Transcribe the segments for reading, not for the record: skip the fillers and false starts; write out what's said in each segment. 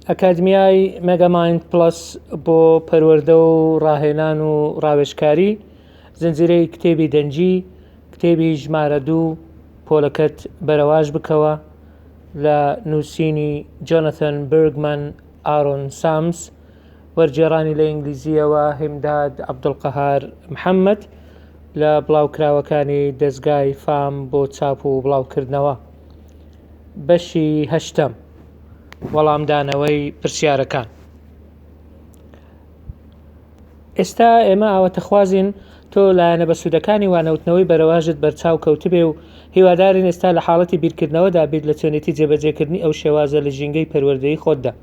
ئەکادمیای مێگامایند پلس بۆ پەروەردە و ڕاهێنان و ڕاوێژکاری، زنجیرەی کتێبی دەنجی، کتێبی ژمارە 2 پۆلەکەت بەرەواژ بکەوە لە نووسینی جۆنەتان بێرگمان ئارۆن سامس، وەرگێڕانی لە ئینگلیزیەوە هیمداد عەبدولقەهار محەممەد لە بڵاوکراوەکانی دەستگای فام بۆ چاپ و بڵاوکردنەوە. بەشی 8 وەڵامدانەوەی پرسیارەکان. ئێستا ئێمە ئاواتەخوازین تۆ لایەنە بەسوودەکانی وانەوتنەوەی بەرەواژت بەرچاو کەوتبێ و هیوادارین ئێستا لە حاڵەتی بیرکردنەوەدا بیت لە چۆنێتی جێبەجێکردنی ئەو شێوازە لە ژینگەی پەروەردەیی خۆتدا.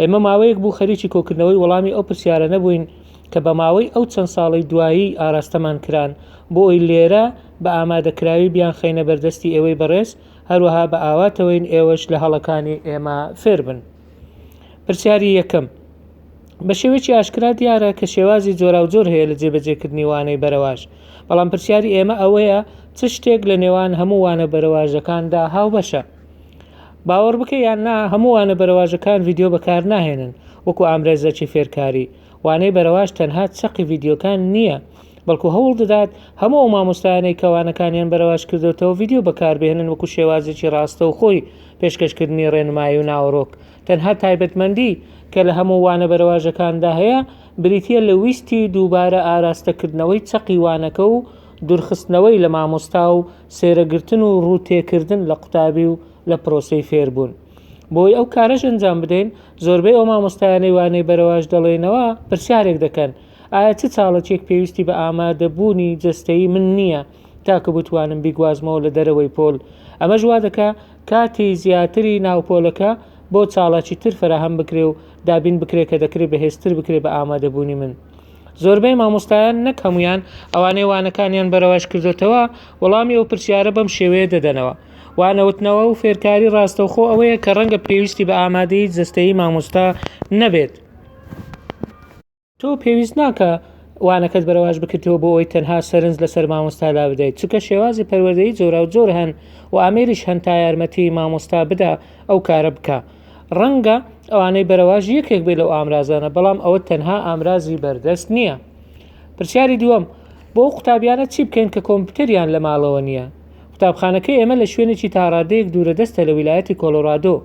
ئێمە ماوەیەک بوو خەریکی کۆکردنەوەی وەڵامی ئەو پرسیارە نەبووین کە بە ماوەی ئەو چەند ساڵی دوایی ئاراستەمان کران بۆ ئەوی لێرە بە ئامادەکراوی بیان خەینە بەردەستی ئێوەی بەڕێز، هەروەها بە ئاواتەوەین ئێوەش لە هەڵەکانی ئێمە فێر بن. پرسیاری یەکەم: بە شێوەیەکی ئاشکرا دیارە کە شێوازی جۆراوجۆر هەیە لە جێبەجێکردنی وانەی بەرەواژ، بەڵام پرسیاری ئێمە ئەوەیە چ شتێک لە نێوان هەموو وانە بەرەواژەکاندا هاوبەشە؟ باوەڕ بکە یان نا هەموو وانە بەرەواژەکان ڤیدیۆ بەکار ناهێنن وەکو ئامرێزەکی فێرکاری. وانەی بەرەواژ تەنها چەقی ڤیدیۆکان نییە، بەڵکو هەوڵ دەدات هەموو ئەو مامۆستایانەی کە وانەکانیان بەرەواژ کردوتەوە ڤیدیۆ بەکاربهێنن وەکو شێوازێکی ڕاستە و خۆی پێشکەشکردنی ڕێنمایی و ناوەڕۆک. تەنها تایبەتمەندی کە لە هەموو وانە بەرەواژەکاندا هەیە بریتیە لە ویستی دووبارە ئاراستەکردنەوەی چەقی وانەکە و دوورخستنەوەی لە مامۆستا و سێرەگرتن و ڕووتێکردن لە قوتابی و لە پرۆسەی فێربوون. بۆی ئەو کارەش ئەنجام بدەین، زۆربەی ئەو مامۆستایانەی وانەی بەرەواژ دەڵێنەوە پرسیارێک دەکەن: ئایا چ چاڵەکێک پێویستی بە ئامادەبوونی جەستەیی من نییە تاکە بتوانم بیگوازمەوە لە دەرەوەی پۆل؟ ئەمەش وا دەکا کاتی زیاتری ناوپۆلەکە بۆ چاڵاکی تر فراهەم بکرێ و دابین بکرێ کە دەکرێت بەهێزتر بکرێ بە ئامادەبوونی من. زۆربەی مامۆستایان نەک هەمویان ئەوانەی وانەکانیان بەرەواژ کردوتەوە وەڵامی ئەو پرسیارە بەم شێوەیە دەدەنەوە. وانەوتنەوە و فێرکاری ڕاستەوخۆ ئەوەیە کە ڕەنگە پێویستی بە ئامادەیی جەستەیی مامۆستا نەبێت. تۆ پێویست ناکە وانەکەت بەرەواژ بکردەوە بۆ ئەوی تەنها سەرنج لەسەر مامۆستا لا بدەیت، چونکە شێوازی پەروەردەیی جۆراوجۆر هەن و ئامێریش هەن تا یارمەتی مامۆستا بدا ئەو کارە بکە. ڕەنگە ئەوانەی بەرەواژ یەکێک بێت لەو ئامرازانە، بەڵام ئەوە تەنها ئامرازی بەردەست نییە. پرسیاری دووەم: بۆ قوتابیانە چی بکەین کە کۆمپیوتەریان لە ماڵەوە نییە؟ قوتابخانەکەی ئێمە لە شوێنێکی تاڕادەیەک دوورەدەستە لە ویلایەتی کۆلۆرادۆ.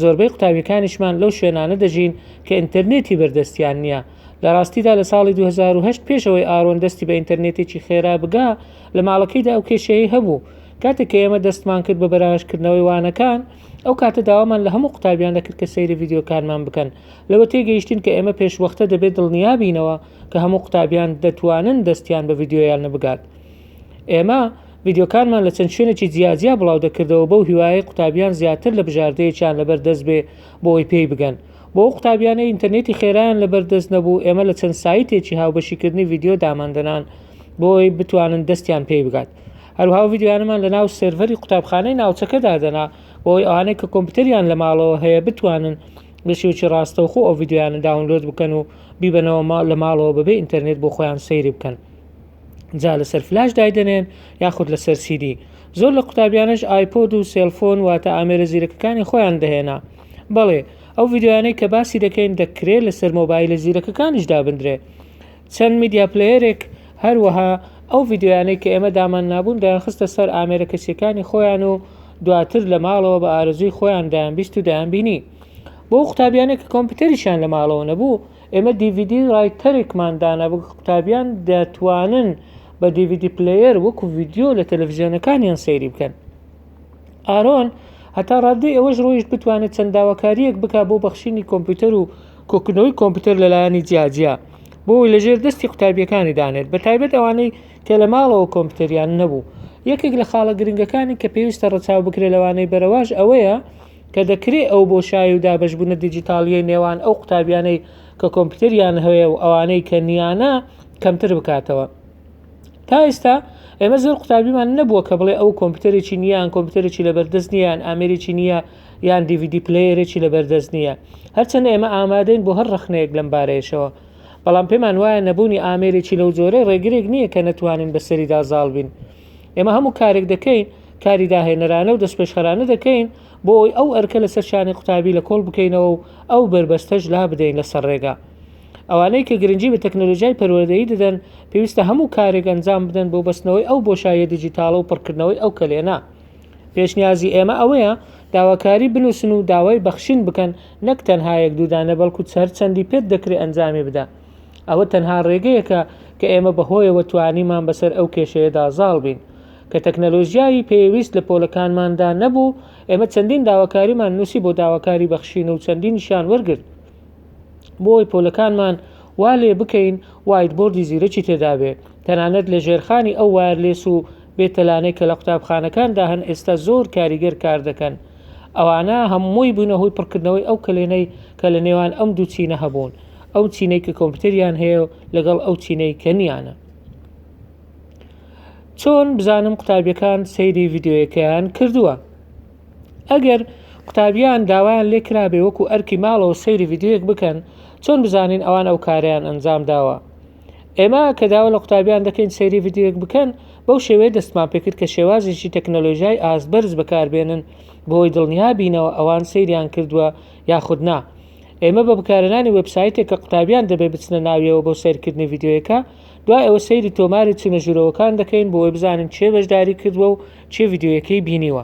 زۆربەی قوتابیەکانیشمان لەو شوێنانە دەژین کە ئینتەرنێتی بەردەستیان نییە. لە ڕاستیدا لە ساڵی 2008 پێشەوەی ئارۆن دەستی بە ئینتەرنێتێکی خێرا بگا لە ماڵەکەیدا ئەو کێشەیە هەبوو. کاتێک کە ئێمە دەستمان کرد بە بەرەواژکردنەوەی وانەکان، ئەو کاتە داوامان لە هەموو قوتابیان دەکرد کە سەیری ڤیدیۆکانمان بکەن. لەوە تێگەیشتین کە ئێمە پێشوەختە دەبێت دڵنیابینەوە کە هەموو قوتابیان دەتوانن دەستیان بە ڤیدیۆیان نەبگات. ئێمە ڤیدیۆکانمان لە چەند شوێنێکی جیاجیا بڵاو دەکردەوە بەو هیوایە قوتابیان زیاتر لە بژاردەیەکیان لەبەر دەست بێ بۆ ئەوی پێی بگەن. بۆ قوتابیانەی ئینتەرنێتی خێرایان لەبەر دەست نەبوو، ئێمە لە چەند سایتێکی هاوبەشیکردنی ڤیدیۆ داماندەنان بۆ ئەوی بتوانن دەستیان پێی بگات. هەروەها ڤیدیۆیانمان لە ناو سێرڤەری قوتابخانەی ناوچەکەدا دەنا بۆ ئەوی ئەوانەی کە کۆمپیوتەریان لە ماڵەوە هەیە بتوانن بە شێوەیەکی ڕاستەوخۆ ئەو ڤیدیۆیانە داونلۆد بکەن و بیبەنەوە لە ماڵەوە بەبێ ئینتەرنێت بۆ خۆیان سەیری بکەن. جا لەسەر فلاش دایدەنێن یاخود لەسەر CD. زۆر لە قوتابیانش ئایپۆد و سێلفۆن واتە ئامێرە زیرەکەکانی خۆیان دەهێنا. بەڵێ ئەو ڤیدیۆیانەی کە باسی دەکەین دەکرێت لەسەر مۆبایلە زیرەکەکانیشدا بندرێ. چەند میدیا پلەیەرێک هەروەها ئەو ڤیدیۆیانەی کە ئێمە دامان نابوون دایانخستە سەر ئامێرە کەسیەکانی خۆیان و دواتر لە ماڵەوە بە ئارەزوی خۆیان دایانبیست و دایانبینی. بۆ قوتابیانێک کە کۆمپیوتەریشیان لە ماڵەوە نەبوو، ئێمە DVD ڕایتەرێکماندانا بۆ قوتابیان دەتوانن بە DVD پلەیەر وەکو ڤیدیۆ لە تەلەڤیزیۆنەکانیان سەیری بکەن. ئارۆن هەتا ڕادەی ئەوەش ڕۆیشت بتوانێت چەند داواکاریەک بکا بۆ بەخشینی کۆمپیوتەر و کۆکردنەوەی کۆمپیوتەر لەلایەنی جیاجیا بۆی لەژێر دەستی قوتابیەکانی دانێت، بە تایبەت ئەوانەی کە لە ماڵەوە کۆمپیوتەریان نەبوو. یەکێک لە خاڵە گرنگەکانی کە پێویستە ڕەچاو بکرێت لەوانەی بەرەواژ ئەوەیە کە دەکرێت ئەو بۆشایی و دابەشبوونە دیجیتاڵیەی نێوان ئەو قوتابیانەی کە کۆمپیوتەریان هەیە و ئەوانەی کە نیانە کەمتر بکاتەوە. تا ئێستا ئێمە زۆر قوتابیمان نەبووە کە بڵێ ئەو کۆمپیوتەرێکی نییە، یان کۆمپیوتەرێکی لەبەردەست نییە، یان ئامێرێکی نییە، یان DVD پلەیەرێکی لەبەردەست نییە. هەرچەندە ئێمە ئامادەین بۆ هەر ڕخنەیەک لەم بارەیەشەوە، بەڵام پێمان وایە نەبوونی ئامێرێکی لەو جۆرەی ڕێگرێک نییە کە نەتوانین بەسەریدا زاڵ بین. ئێمە هەموو کارێک دەکەین، کاری داهێنەرانە و دەستپێشخەرانە دەکەین بۆ ئەوی ئەو ئەرکە لەسەر شانی قوتابی لە کۆڵ بکەینەوە و ئەو بربەستەش لا بدەین لەسەر ڕێگا. ئەوانەی کە گرنگی بە تەکنۆلۆژیای پەروەردەیی دەدەن پێویستە هەموو کارێک ئەنجام بدەن بۆ بەستنەوەی ئەو بۆشاییە دیجیتاڵە و پڕکردنەوەی ئەو کەلێنە. پێشنیازی ئێمە ئەوەیە داواکاری بنووسن و داوای بەخشین بکەن، نەک تەنها یەک دوودانە بەڵکو هەر چەندی پێت دەکرێت ئەنجامی بدە. ئەوە تەنها ڕێگەیەکە کە ئێمە بەهۆیەوە توانیمان بەسەر ئەو کێشەیەدا زاڵ بین کە تەکنەلۆژیایی پێویست لە پۆلەکانماندا نەبوو. ئێمە چەندین داواکاریمان نووسی بۆ داواکاری بەخشین و چەندینیشان وەرگرت بۆی پۆلەکانمان وا لێ بکەین وایت بۆردی زیرەکی تێدا بێ. تەنانەت لە ژێرخانی ئەو وایرلێس و بێتەلانەی کە لە قوتابخانەکاندا هەن ئێستا زۆر کاریگەر کار دەکەن. ئەوانە هەمووی بوونە هۆی پڕکردنەوەی ئەو کلێنەی کە لە نێوان ئەم دوو چینە هەبوون، ئەو چینەی کە کۆمپیوتەریان هەیە لەگەڵ ئەو چینەی کە نیانە. چۆن بزانم قوتابیەکان سەیری ڤیددیۆیەکەیان کردووە؟ ئەگەر قوتابیان داوایان لێ کرابێ وەکو ئەرکی ماڵەوە سەیری ڤیددیۆیەک بکەن، چۆن بزانین ئەوان ئەو کاریان ئەنجام داوە؟ ئێمە کە داوا لە قوتابیان دەکەین سەیری ڤیددیۆیەک بکەن، بەو شێوەیە دەستمان پێکرد کە شێوازێکی تەکنۆلۆژیای ئاسبەرز بەکاربێنن بۆی دڵنیابینەوە ئەوان سەیریان کردووە یاخود نا. ئێمە بە بەکارهێنانی وێبسایتێک کە قوتابیان دەبێت بچنە ناویەوە بۆ سەیرکردنی ڤیددیۆیەکە، دوای ئەوە سەیری تۆماری چونەژورەوەکان دەکەین بۆی بزانین چێ بەشداری کردووە و چێ ڤیددیۆیەکەی بینیوە.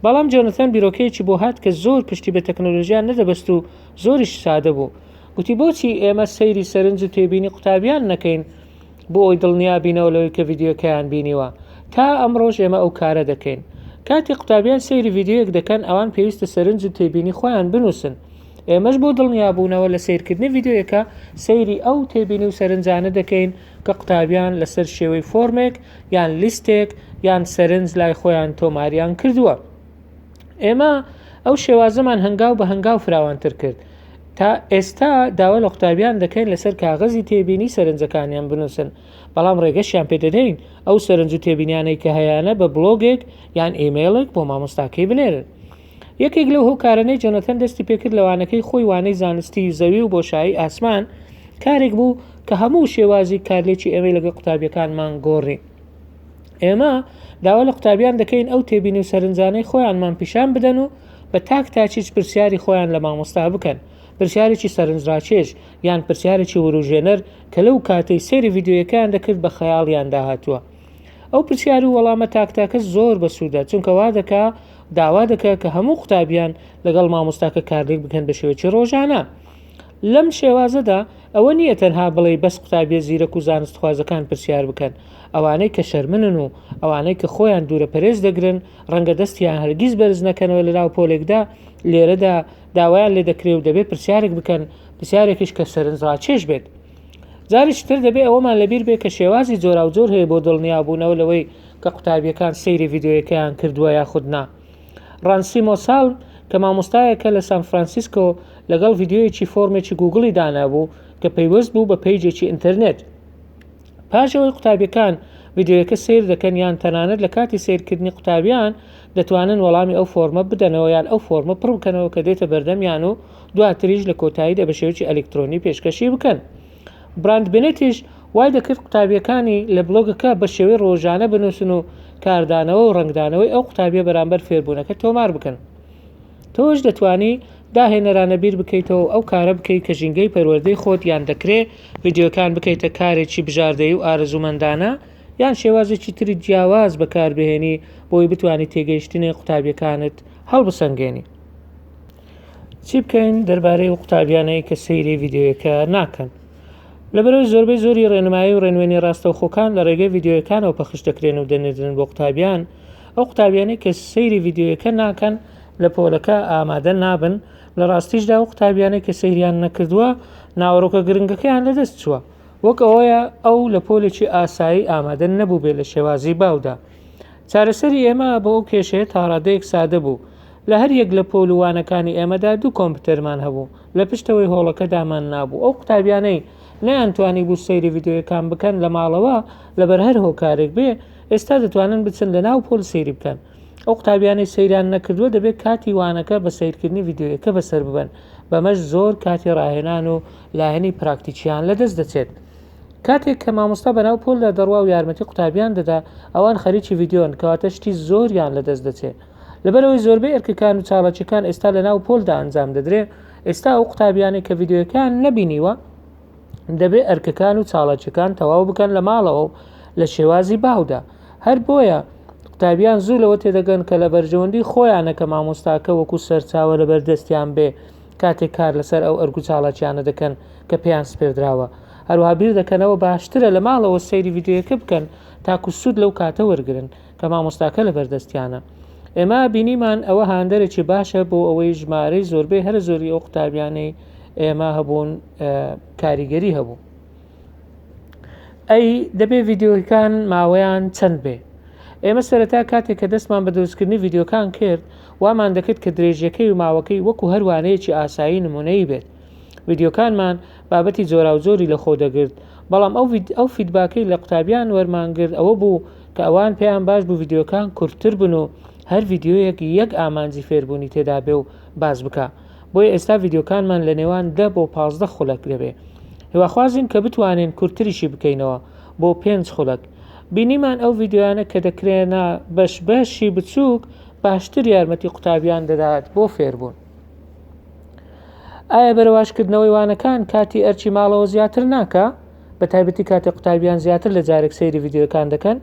بەڵام جۆنەتان بیرۆکەیەکی بۆ هات کە زۆر پشتی بە تەکنۆلۆژیان نەدەبەست و زۆریش سادە بوو. گوتی بۆچی ئێمە سەیری سەرنج و تێبینی قوتابیان نەکەین بۆ ئەوی دڵنیابینەوە لەوەی کە ڤیددیۆکەیان بینیوە. تا ئەمڕۆژ ئێمە ئەو کارە دەکەین. کاتی قوتابیان سەیری ڤیددیۆیەک دەکەن، ئەوان پێویستە سەرنج و تێبینی خۆیان بنووسن. ئێمەش بۆ دڵنیابوونەوە لە سیرکردنی ڤیددیۆیەکە سەیری ئەو تێبینی و سەرنجانە دەکەین کە قوتابیان لەسەر شێوەی فۆرمێک یان لیستێک یان سەرنج لای خۆیان تۆماریان کردووە. ئێمە ئەو شێوازەمان هەنگاو بە هەنگاو فراوانتر کرد. تا ئێستا داوا لە قوتابیان دەکەین لەسەر کاغەزی تێبینی سەرنجەکانیان بنووسن، بەڵام ڕێگەشیان پێدەدەین ئەو سەرنج و تێبینیانەی کە هەیەە بە بلۆگێک یان ئیمێلێک بۆ مامۆستاکەی بنێرن. یەکێک لەو هۆکارانەی جۆنەتەن دەستی پێکرد لەوانەکەی خۆی وانەی زانستی زەوی و بۆشایی ئاسمان کارێک بوو کە هەموو شێوازی کارلێکی ئێمەی لەگە قوتابیەکانمان گۆڕی. ئێمە داوا لە قوتابیان دەکەین ئەو تێبینی و سەرنجانەی خۆیانمان پیشان بدەن و بە تاک تاچیچ پرسیاری خۆیان لە مامۆستا بکەن، پرسیارێکی سەرنجڕاکێش یان پرسیارێکی وروژێنەر کە لەو کاتەی سەیری ڤیددیۆیەکان دەکرد بە خەیاڵیان داهاتووە. ئەو پرسیاری وەڵامە تاکتاکە زۆر بەسوودە، چونکە وا دەکا داوا دەکە کە هەموو قوتابیان لەگەڵ مامۆستاکە کارلێک بکەن بە شێوەیەکی ڕۆژانە. لەم شێوازەدا ئەوە نییە تەنها بڵێ بەس قوتابیە زیرەک و زانستخوازەکان پرسیار بکەن، ئەوانەی کە شەرمنن و ئەوانەی کە خۆیان دوورە پەرێز دەگرن ڕەنگە دەستیان هەرگیز بەرز نەکەنەوە لە ناو پۆلێکدا، لێرەدا داوایان لێ دەکرێت و دەبێت پرسیارێک بکەن، پرسیارێکیش کە سەرنجڕاکێش بێت. جاریش تر دەبێت ئەوەمان لەبیر بێت کە شێوازی جۆرا و جۆر هەیە بۆ دڵنیابوونەوە لەوەی کە قوتابیەکان سەیری ڤیددیۆیەکەیان کردووە یاخود نا. ڕانسیمۆ ساڵ کە مامۆستایەکە لە سان فرانسیسکۆ لەگەڵ ڤیددیۆیەکی فۆرمێکی گوگڵی دانابوو کە پەیوەست بوو بە پەیجێکی ئینتەرنێت. پاشەوەی قوتابیەکان ڤیددیۆیەکە سیر دەکەن یان تەنانەت لە کاتی سیرکردنی قوتابیان دەتوانن وەڵامی ئەو فۆرمە بدەنەوە یان ئەو فۆرمە پڕ بکەنەوە کە دێتە بەردەمیان و دواتریش لە کۆتاییدا بە شێوەیەکی ئەلکترۆنی پێشکەشی بکەن. براند بنێتیش وای دەکرد قوتابیەکانی لە بلۆگەکە بە شێوەی ڕۆژانە بنووسن و کاردانەوە و ڕنگدانەوەی ئەو قوتابیە بەرامبەر فێربوونەکە تۆمار بکەن. تۆش دەتوانی داهێنەرانە بیر بکەیتەوە ئەو کارە بکەیت کە ژینگەی پەروەردەی خۆت یان دەکرێت ڤیددیۆکان بکەیتە کارێکی بژاردەیی و ئارەزومەندانە یان شێوازێکی تری جیاواز بەکاربهێنی بۆی بتوانیت تێگەیشتنی قوتابیەکانت هەڵبسەنگێنی. چی بکەین دەربارەی قوتابیانەی کە سەیری ڤیددیۆیەکە ناکەن؟ لەبەرەوەی زۆربەی زۆری ڕێنمایی و ڕێنوێنی ڕاستەوخۆکان لە ڕێگەی ڤیددیۆیەکانەوە پەخش دەکرێن و دەنێدرن بۆ قوتابیان. ئەو قوتابیانەی کە سەیری ڤیددیۆیەکە ناکەن لە پۆلەکە ئامادە نابن، لە ڕاستیشدا و قوتابیانەی کە سەیریان نەکردووە ناوەڕۆکە گرنگەکەیان لەدەست چووە، وەک ئەوەیە ئەو لە پۆلێکی ئاسایی ئامادە نەبوو بێت لە شێوازی باودا. چارەسەری ئێمە بۆ ئەو کێشەیە تا ڕادەیەک سادە بوو. لە هەر یەک لە پۆلوانەکانی ئێمەدا دوو کۆمپیوتەرمان هەبوو، لە پشتەوەی هۆڵەکە دامان نابوو. ئەو قوتابیانەی نەیانتوانی بوو سەیری ڤیددیۆیەکان بکەن لە ماڵەوە لەبەر هەر هۆکارێک بێ، ئێستا دەتوانن بچن لە ناو پۆل سەیری بکەن. ئەو قوتابیانەی سەیران نەکردووە دەبێت کاتی وانەکە بە سیرکردنی ڤیددیۆیەکە بەسەر ببەن، بەمەش زۆر کاتی ڕاهێنان و لایەنی پراکتیکیان لەدەست دەچێت. کاتێک کە مامۆستا بەناو پۆلدا دەڕوا و یارمەتی قوتابیان دەدا، ئەوان خەریکی ڤیددیۆن کەواتە شتی زۆریان لەدەست دەچێت. لەبەرەوەی زۆربەی ئەرکەکان و چاڵەچەکان ئێستا لە ناو پۆلدا ئەنجام دەدرێت. ئێستا ئەو قوتابیانێک کە ڤیددیۆکان نەبینیوە دەبێت ئەرکەکان و چاڵەچەکان تەواو بکەن لە ماڵەوە و لە شێوازی باودا. هەر بۆیە قوتابیان زوو لەوە تێدەگەن کە لە بەرژەوەندی خۆیانە کە مامۆستاکە وەکو سەرچاوە لە بەردەستیان بێ کاتێک کار لەسەر ئەو ئەرک و چاڵەکیانە دەکەن کە پێیان سپێردراوە. هەروەها بیر دەکەنەوە باشترە لە ماڵەوە سەیری ڤیددیۆکە بکەن تاکو سوود لەو کاتە وەرگرن کە مامۆستاکە لە بەردەستیانە. ئێمە بینیمان ئەوە هاندەرێکی باشە بۆ ئەوەی ژمارەی زۆربەی هەر زۆری ئەو قوتابیانەی ئێمە هەبوون کاریگەری هەبوو. ئەی دەبێت ڤیددیۆکان ماوەیان چەند بێ. ئێمە سەرەتا کاتێک کە دەستمان بە دروستکردنی ڤیددیۆکان کرد وامان دەکرد کە درێژەکەی و ماوەکەی وەکو هەروانەیەکی ئاسایی نمونەی بێت. ڤیددیۆکانمان بابەتی جۆرا و زۆری لە خۆ دەگرت، بەڵام ئەو فیدباکەی لە قوتابیان وەرمانگرت ئەوە بوو کە ئەوان پێیان باش بوو ڤیددیۆکان کورتتر بن و هەر ڤیددیۆیەک یەک ئامانجی فێربوونی تێدا بێ و باز بکە. بۆیە ئێستا ڤیددیۆکانمان لە نێوان 10 بۆ 15 خولەک دەبێ. هیواخوازین کە بتوانین کورتتریشی بکەینەوە بۆ 5 خولەک. بینیمان ئەو ڤیددیۆیانە کە دەکرێنە بەشی بچووک باشتر یارمەتی قوتابیان دەدات بۆ فێربوون. ئایا بەرەواشکردنەوەی وانەکان کاتی ئەرچی ماڵەوە زیاتر ناکە؟ بە تایبەتی کاتێک قوتابیان زیاتر لە جارێک سەیری ڤیددیۆکان دەکەن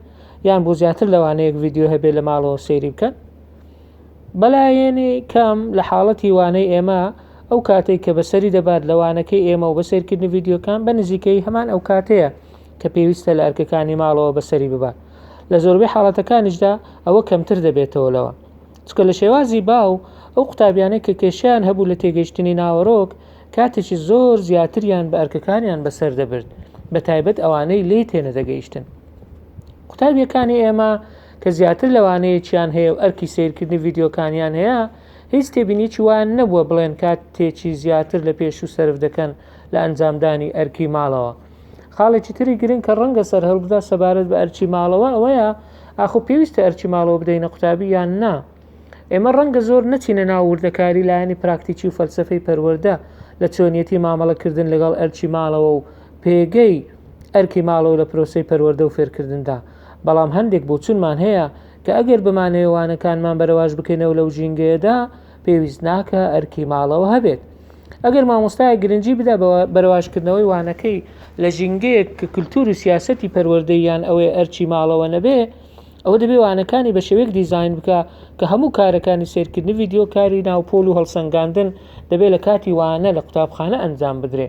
یان بۆ زیاتر لەوانەیەک ڤیددیۆ هەبێ لە ماڵەوە سەیری بکەن؟ بەلایەنی کەم لە حاڵەتی وانەی ئێمە ئەو کاتێک کە بەسەری دەبات لەوانەکەی ئێمە و بەسەرکردنی ڤیددیۆکان بە نزیکەی هەمان ئەو کاتەیە کە پێویستە لە ئەرکەکانی ماڵەوە بەسەری ببات. لە زۆربەی حاڵەتەکانیشدا ئەوە کەمتر دەبێتەوە لەوە، چکە لە شێوازی باو ئەو قوتابیانەی کە کێشیان هەبوو لە تێگەیشتنی ناوەڕۆک کاتێکی زۆر زیاتریان بە ئەرکەکانیان بەسەر دەبرد، بە تایبەت ئەوانەی لێ تێنەدەگەیشتن. قوتابیەکانی ئێمە کە زیاتر لەوانەیەکیان هەیە و ئەرکی سیرکردنی ڤیددیۆکانیان هەیە هیچ تێبینیی وان نەبووە بڵێن کاتێکی زیاتر لە پێش و سەرف دەکەن لە ئەنجامدانی ئەرکی ماڵەوە. خاڵێکی تری گرنگ کە ڕەنگە سەر هەڵبدا سەبارەت بە ئەرچی ماڵەوە ئەوەیە ئاخۆ پێویستە ئەرچی ماڵەوە بدەینە قوتابی یان نا. ئێمە ڕەنگە زۆر نەچینە ناو وردەکاری لایەنی پراکتیکی و فەلسەفەی پەروەردە لە چۆنیەتی مامەڵەکردن لەگەڵ ئەرچی ماڵەوە و پێگەی ئەرکی ماڵەوە لە پرۆسەی پەروەردە و فێرکردندا. بەڵام هەندێک بۆچونمان هەیە کە ئەگەر بمانەوەوانەکانمان بەرەواش بکەینەوە لەو ژینگەیەدا پێویست ناکە ئەرکی ماڵەوە هەبێت. ئەگەر مامۆستای گرنگی بدا بەرەواشکردنەوەی وانەکەی لە ژینگەیەک کە کولتور و سیاسەتی پەروەردەی یان ئەوەی ئەرچی ماڵەوە نەبێ، ئەوە دەبێ وانەکانی بە شێوەیەک دیزاین بکە کە هەموو کارەکانی سیرکردنی ڤیددیۆکاری ناوپۆل و هەڵسەنگاندن دەبێت لە کاتی وانە لە قوتابخانە ئەنجام بدرێ.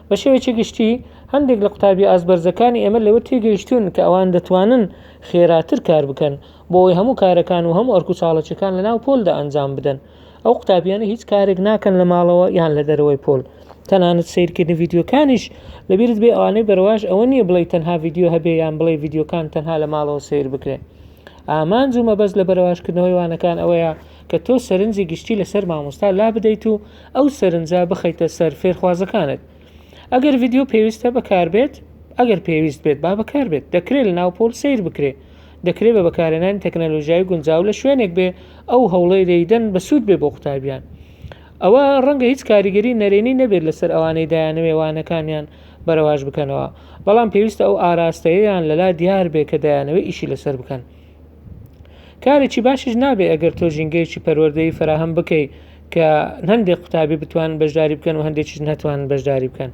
بە شێوەیەکی گشتی هەندێک لە قوتابی ئازبەرزەکانی ئێمە لەوە تێگەیشتون کە ئەوان دەتوانن خێراتر کار بکەن بۆ ئەوەی هەموو کارەکان و هەموو ئەرک و چاڵەچەکان لە ناو پۆلدا ئەنجام بدەن. ئەو قوتابیانە هیچ کارێک ناکەن لە ماڵەوە یان لە دەرەوەی پۆل. تەنانەت سیرکردنی ڤیددیۆکانیش لەبیرت بێ ئەوانەی بەرەواش ئەوە نییە بڵێ تەنها ڤیددیۆ هەبێ یان بڵێ ڤیددیۆکان تەنها لە ماڵەوە سیر بکرێ. ئامانج و مەبەست لە بەرەواشکردنەوەی وانەکان ئەوەیە کە تۆ سەرنجی گشتی لەسەر مامۆستا لا بدەیت و ئەو سەرنجا بخەیتە سەر فێرخوازەکانت. ئەگەر ڤیددیۆ پێویستە بەکار بێت، ئەگەر پێویست بێت با بەکار بێت، دەکرێت لە ناو پۆل سیر بکرێ، دەکرێت بە بەکارهێنانی تەکنەلۆژیای گونجاو لە شوێنێک بێ ئەو هەوڵەی دەیدەن بە سوود بێ بۆ قوتابیان. ئەوە ڕەنگە هیچ کاریگەری نەرێنی نەبێت لەسەر ئەوانەی دایانەوێ وانەکانیان بەرەواش بکەنەوە، بەڵام پێویستە ئەو ئاراستەیەیان لەلا دیار بێ کە دایانەوێ ئیشی لەسەر بکەن. کارێکی باشیش نابێ ئەگەر تۆ ژینگەیەکی پەروەردەیی فراهەم بکەی کە هەندێک قوتابی بتوانن بەشداری بکەن و هەندێکیش نەتوانن بەشداری بکەن.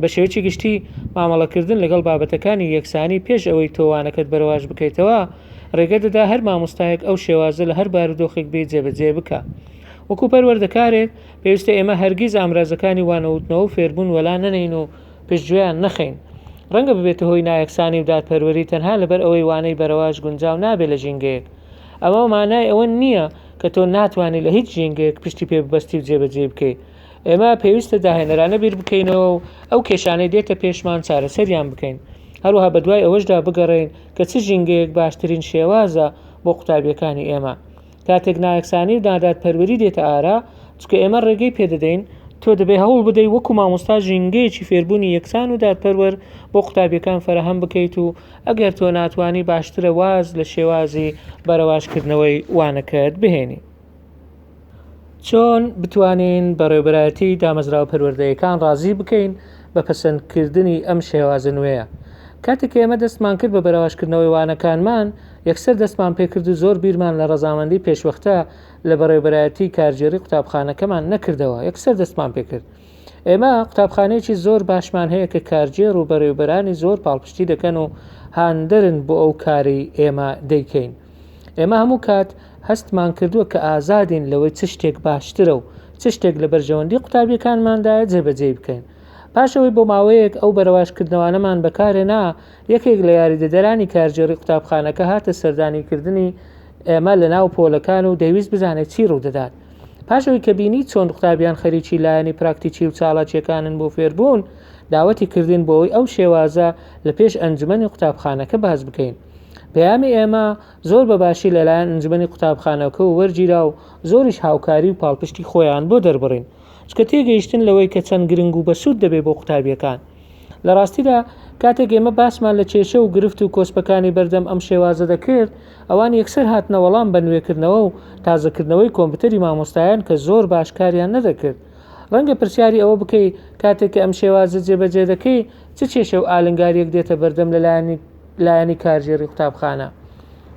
بە شێوەیەکی گشتی مامەڵەکردن لەگەڵ بابەتەکانی یەکسانی پێش ئەوەی تۆوانەکەت بەرەواش بکەیتەوە ڕێگە دەدا هەر مامۆستایەک ئەو شێوازە لە هەر بارودۆخێک بێ جێبەجێ بکە. وەکو پەروەردەکارێک پێویستە ئێمە هەرگیز ئامرازەکانی وانەوتنەوە و فێربوون وەلا نەنین و پشتگوێیان نەخەین. ڕەنگە ببێتە هۆی نایەکسانی و دادپەروەری تەنها لەبەر ئەوەی وانەی بەرەواش گونجاو نابێت لە ژینگەیەک. ئەمە مانای ئەوە نییە کە تۆ ناتوانانی لە هیچ ژینگەیەک پشتی پێ ببەستی و جێبەجێ بکەیت. ئێمە پێویستە داهێنەرانە بیر بکەینەوە و ئەو کێشانەی دێتە پێشمان چارەسەریان بکەین. هەروەها بەدوای ئەوەشدا بگەڕێین کە چ ژینگەیەک باشترین شێوازە بۆ قوتابیەکانی ئێمە. کاتێک نایەکسانی و دادپەروەری دێتە ئارا، چکە ئێمە ڕێگەی پێدەدەین، تۆ دەبێ هەوڵ بدەیت وەکو مامۆستا ژینگەیەکی فێربوونی یەکسان و دادپەروەر بۆ قوتابیەکان فەرەهەم بکەیت و ئەگەر تۆ ناتوانی باشترە واز لە شێوازی بەرەواشکردنەوەی وانەکەت بهێنی. چۆن بتوانین بەڕێوەبەرایەتی دامەزراوە پەروەردەیەکان ڕازی بکەین بە پەسەندکردنی ئەم شێوازە نوێیە؟ کاتێک ئێمە دەستمان کرد بە بەرەواشکردنەوەی وانەکانمان یەکسەر دەستمان پێکرد و زۆر بیرمان لە ڕەزامەندی پێشوەختە لە بەڕێوەبەرایەتی کارژێری قوتابخانەکەمان نەکردەوە. یەکسەر دەستمان پێکرد. ئێمە قوتابخانەیەکی زۆر باشمان هەیە کە کارژێر و بەڕێوەبەرانی زۆر پاڵپشتی دەکەن و هاندەرن بۆ ئەو کاری ئێمە دەیکەین. ئێمە هەموو کات هەستمان کردووە کە ئازادین لەوەی چ شتێک باشترە و چ شتێک لە بەرژەوەندی قوتابیەکانماندایە جێبەجێ بکەین. پاشەوەی بۆ ماوەیەک ئەو بەرەواشکردنەوانەمان بەکارهێنا یەکێک لە یاریدەدەرانی کارژێری قوتابخانەکە هاتە سەردانیکردنی ئێمە لە ناو پۆلەکان و دەیویست بزانێت چی ڕوودەدات. پاشەوەی کە بینی چۆن قوتابیان خەریکی لایەنی پراکتیکی و چالاکیەکانن بۆ فێربوون داوەتی کردین بۆەوەی ئەو شێوازە لە پێش ئەنجومەنی قوتابخانەکە باز بکەین. پەیامی ئێمە زۆر بەباشی لەلایەن ئەنجومەنی قوتابخانەکە و وەرگیرا و زۆریش هاوکاری و پاڵپشتی خۆیان بۆ دەربڕین چکە تێگەیشتن لەوەی کە چەند گرنگ و بەسوود دەبێت بۆ قوتابیەکان. لە ڕاستیدا کاتێک ئێمە باسمان لە کێشە و گرفت و کۆسپەکانی بەردەم ئەم شێوازە دەکرد ئەوان یەکسەر هاتنە وەڵام بە نوێکردنەوە و تازەکردنەوەی کۆمپیوتەری مامۆستایان کە زۆر باشکاریان نەدەکرد. ڕەنگە پرسیاری ئەوە بکەی کاتێک کە ئەم شێوازە جێبەجێ دەکەی چ کێشە و ئالنگاریەک دێتە بەردەم لە لایەنی کارژێری قوتابخانە.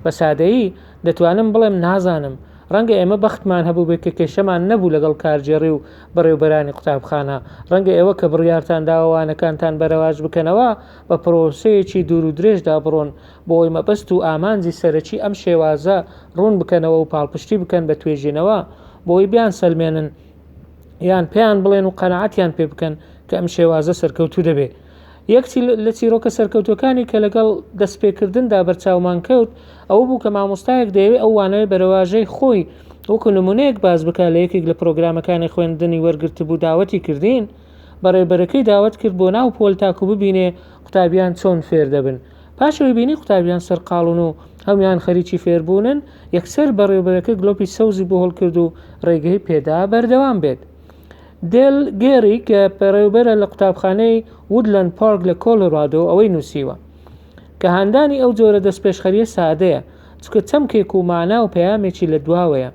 بە سادەیی دەتوانم بڵێم نازانم. ڕەنگە ئێمە بەختمان هەبوو بێت کە کێشەمان نەبوو لەگەڵ کارژێری و بەڕێوەبەرانی قوتابخانە. ڕەنگە ئێوە کە بڕیارتان داوانەکانتان بەرەواش بکەنەوە بە پرۆسەیەکی دوور و درێژدا بڕۆن بۆ ئەوی مەبەست و ئامانجی سەرەکی ئەم شێوازە ڕوون بکەنەوە و پاڵپشتی بکەن بە توێژینەوە بۆی بیان سەلمێنن یان پێیان بڵێن و قەنەعەتیان پێ بکەن کە ئەم شێوازە سەرکەوتوو دەبێت. یەکتی لە چیرۆکە سەرکەوتوەکانی کە لەگەڵ دەستپێکردندا بەرچاومان کەوت ئەوە بوو کە مامۆستایەک دەیەوێت ئەو وانەوەی بەرەواژەی خۆی وەکو نمونەیەک باز بکات لە یەکێک لە پرۆگرامەکانی خوێندنی وەرگرت بوو داوەتی کردین بەڕێبەرەکەی داوت کرد بۆ ناو پۆل تاکو ببینێ قوتابیان چۆن فێر دەبن. پاشەوەی بینی قوتابیان سەرقاڵون و هەمویان خەریکی فێربوونن یەکسەر بەڕێبەرەکە گلۆپی سەوزی بۆ هەڵکرد و ڕێگەی پێدا بەردەوام بێت. دێل گێری کە پەرەوبەرە لە قوتابخانەی وودلەند پارک لە کۆلۆرادۆ ئەوەی نووسیوە کە هاندانی ئەو جۆرە دەستپێشخەریە سادەیە چکە چەمکێک و مانا و پەیامێکی لە دواوەیە.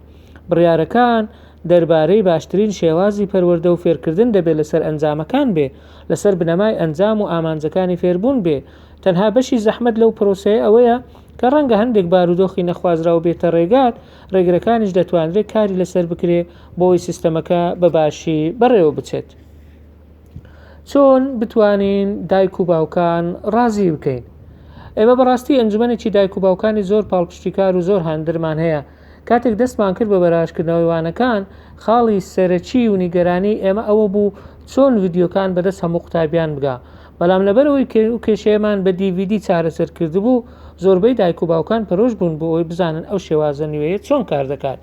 بڕیارەکان دەربارەی باشترین شێوازی پەروەردە و فێرکردن دەبێت لەسەر ئەنجامەکان بێ لەسەر بنەمای ئەنجام و ئامانجەکانی فێربوون بێ. تەنها بەشی زەحمەت لەو پرۆسەیە ئەوەیە کە ڕەنگە هەندێک بارودۆخی نەخوازراوە بێتە ڕێگات ڕێگرەکانیش دەتوانرێت کاری لەسەر بکرێ بۆی سیستەمەکە بەباشی بەڕێوە بچێت. چۆن بتوانین دایک و باوکان ڕازی بکەین؟ ئێمە بەڕاستی ئەنجومەنێکی دایک و باوکانی زۆر پاڵپشتیکار و زۆر هاندرمان هەیە. کاتێک دەستمان کرد بە بەراشکردنەوەی وانەکان خاڵی سەرەکی و نیگەرانی ئێمە ئەوە بوو چۆن ڤیدیۆکان بەدەست هەموو قوتابیان بگا. بەڵام لەبەرەوەی کێشەیەمان بە DVD چارەسەر کردبوو زۆربەی دایک و باوکان پەرۆش بوون بۆ ئەوی بزانن ئەو شێوازە نوێیە چۆن کار دەکات.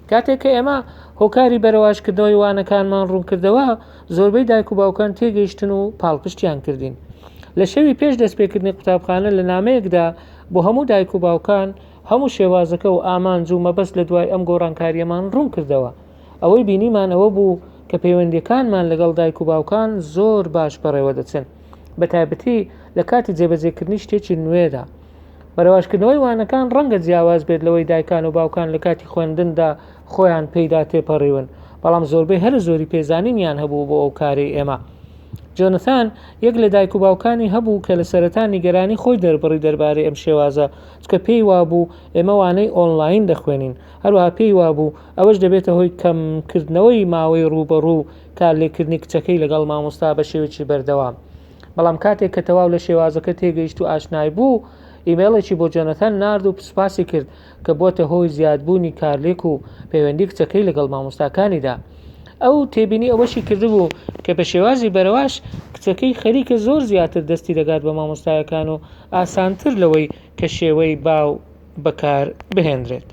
کاتێک کە ئێمە هۆکاری بەرەواشکردنەوەی وانەکانمان ڕوون کردەوە زۆربەی دایک و باوکان تێگەیشتن و پاڵپشتیان کردین. لە شەوی پێش دەستپێکردنی قوتابخانە لە نامەیەکدا بۆ هەموو دایک و باوکان هەموو شێوازەکە و ئامانج و مەبەست لە دوای ئەم گۆڕانکاریەمان ڕوون کردەوە. ئەوەی بینیمان ئەوە بوو کە پەیوەندیەکانمان لەگەڵ دایک و باوکان زۆر باش بەڕێوە دەچن بە تایبەتی لە کاتی جێبەجێکردنی شتێکی نوێدا. بەرەواشکردنەوەی وانەکان ڕەنگە جیاواز بێت لەوەی دایکان و باوکان لە کاتی خوێندندا خۆیان پێیدا تێپەڕیون بەڵام زۆربەی هەر زۆری پێزانینیان هەبوو بۆ ئەو کاری ئێمە. جۆنەتان یەک لە دایک و باوکانی هەبوو کە لە سەرەتا نیگەرانی خۆی دەربڕی دەربارەی ئەم شێوازە چکە پێی وابوو ئێمە وانەی ئۆنلاین دەخوێنین هەروەها پێی وابوو ئەوەش دەبێتە هۆی کەمکردنەوەی ماوەی ڕوبەڕوو کار لێکردنی کچەکەی لەگەڵ مامۆستا بە شێوەیەکی بەردەوام. بەڵام کاتێک کە تەواو لە شێوازەکە تێگەیشت و ئاشنای بوو ئیمێڵێکی بۆ جۆنەتان نارد و پسپاسی کرد کە بۆتە هۆی زیادبوونی کارلێک و پەیوەندی کچەکەی لەگەڵ مامۆستاکانیدا. ئەو تێبینی ئەوەشی کردبوو کە بە شێوازی بەرەواش کچەکەی خەریکە زۆر زیاتر دەستی دەگات بە مامۆستایەکان و ئاسانتر لەوەی کە شێوەی باو بەکار بهێنرێت.